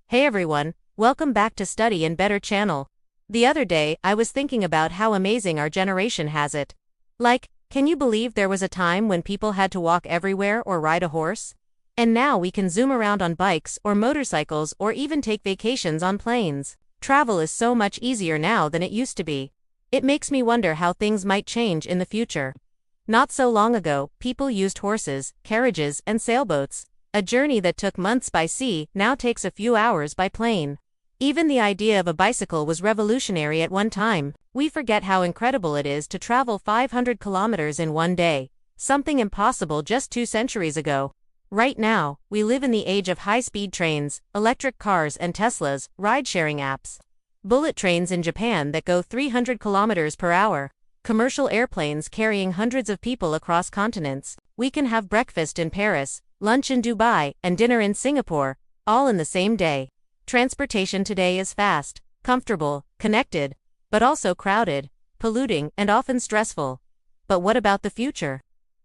Hey everyone, welcome back to Study in Better channel. The other day, I was thinking about how amazing our generation has it. Like, can you believe there was a time when people had to walk everywhere or ride a horse? And now we can zoom around on bikes or motorcycles or even take vacations on planes. Travel is so much easier now than it used to be. It makes me wonder how things might change in the future. Not so long ago, people used horses, carriages, and sailboats. A journey that took months by sea now takes a few hours by plane. Even the idea of a bicycle was revolutionary at one time. We forget how incredible it is to travel 500 kilometers in one day, something impossible just 2 centuries ago. Right now, we live in the age of high-speed trains, electric cars and Teslas, ride-sharing apps. Bullet trains in Japan that go 300 kilometers per hour. Commercial airplanes carrying hundreds of people across continents. We can have breakfast in Paris, lunch in Dubai, and dinner in Singapore, all in the same day. Transportation today is fast, comfortable, connected, but also crowded, polluting, and often stressful. But what about the future?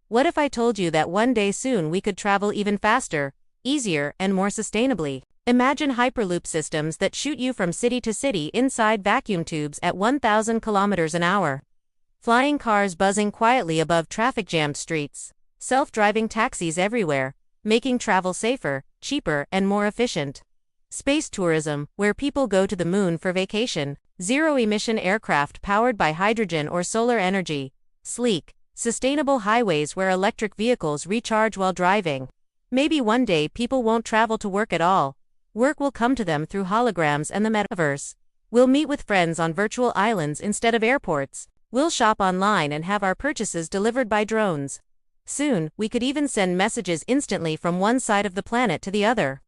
What if I told you that one day soon we could travel even faster, easier, and more sustainably? Imagine Hyperloop systems that shoot you from city to city inside vacuum tubes at 1,000 kilometers an hour. Flying cars buzzing quietly above traffic-jammed streets. Self-driving taxis everywhere, making travel safer, cheaper, and more efficient. Space tourism, where people go to the moon for vacation. Zero-emission aircraft powered by hydrogen or solar energy. Sleek, sustainable highways where electric vehicles recharge while driving. Maybe one day people won't travel to work at all. Work will come to them through holograms and the metaverse. We'll meet with friends on virtual islands instead of airports. We'll shop online and have our purchases delivered by drones. Soon, we could even send messages instantly from one side of the planet to the other.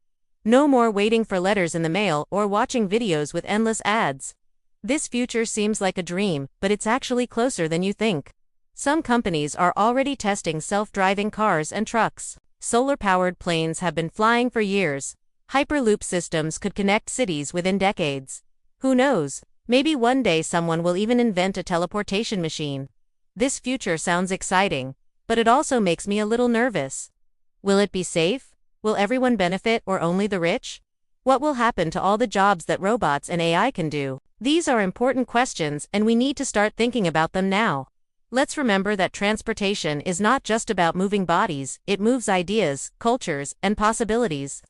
No more waiting for letters in the mail or watching videos with endless ads. This future seems like a dream, but it's actually closer than you think. Some companies are already testing self-driving cars and trucks. Solar-powered planes have been flying for years. Hyperloop systems could connect cities within decades. Who knows? Maybe one day someone will even invent a teleportation machine. This future sounds exciting, but it also makes me a little nervous. Will it be safe? Will everyone benefit or only the rich? What will happen to all the jobs that robots and AI can do? These are important questions and we need to start thinking about them now. Let's remember that transportation is not just about moving bodies, it moves ideas, cultures, and possibilities.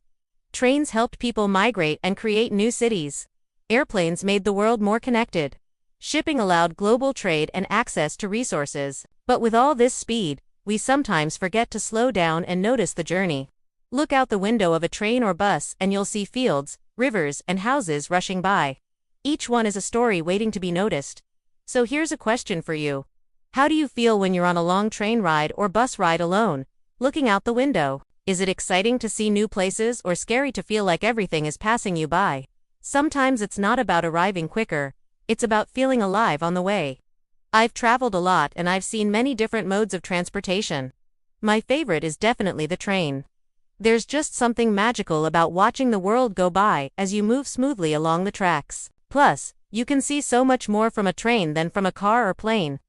Trains helped people migrate and create new cities. Airplanes made the world more connected. Shipping allowed global trade and access to resources. But with all this speed, we sometimes forget to slow down and notice the journey. Look out the window of a train or bus and you'll see fields, rivers, and houses rushing by. Each one is a story waiting to be noticed. So here's a question for you. How do you feel when you're on a long train ride or bus ride alone, looking out the window? Is it exciting to see new places or scary to feel like everything is passing you by? Sometimes it's not about arriving quicker, it's about feeling alive on the way. I've traveled a lot and I've seen many different modes of transportation. My favorite is definitely the train. There's just something magical about watching the world go by as you move smoothly along the tracks. Plus, you can see so much more from a train than from a car or plane.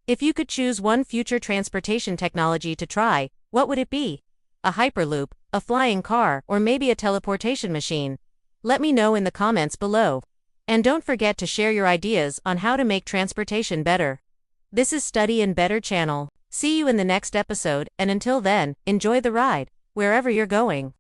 If you could choose one future transportation technology to try, what would it be? A hyperloop, a flying car, or maybe a teleportation machine? Let me know in the comments below. And don't forget to share your ideas on how to make transportation better. This is Study in Better channel. See you in the next episode, and until then, enjoy the ride, wherever you're going.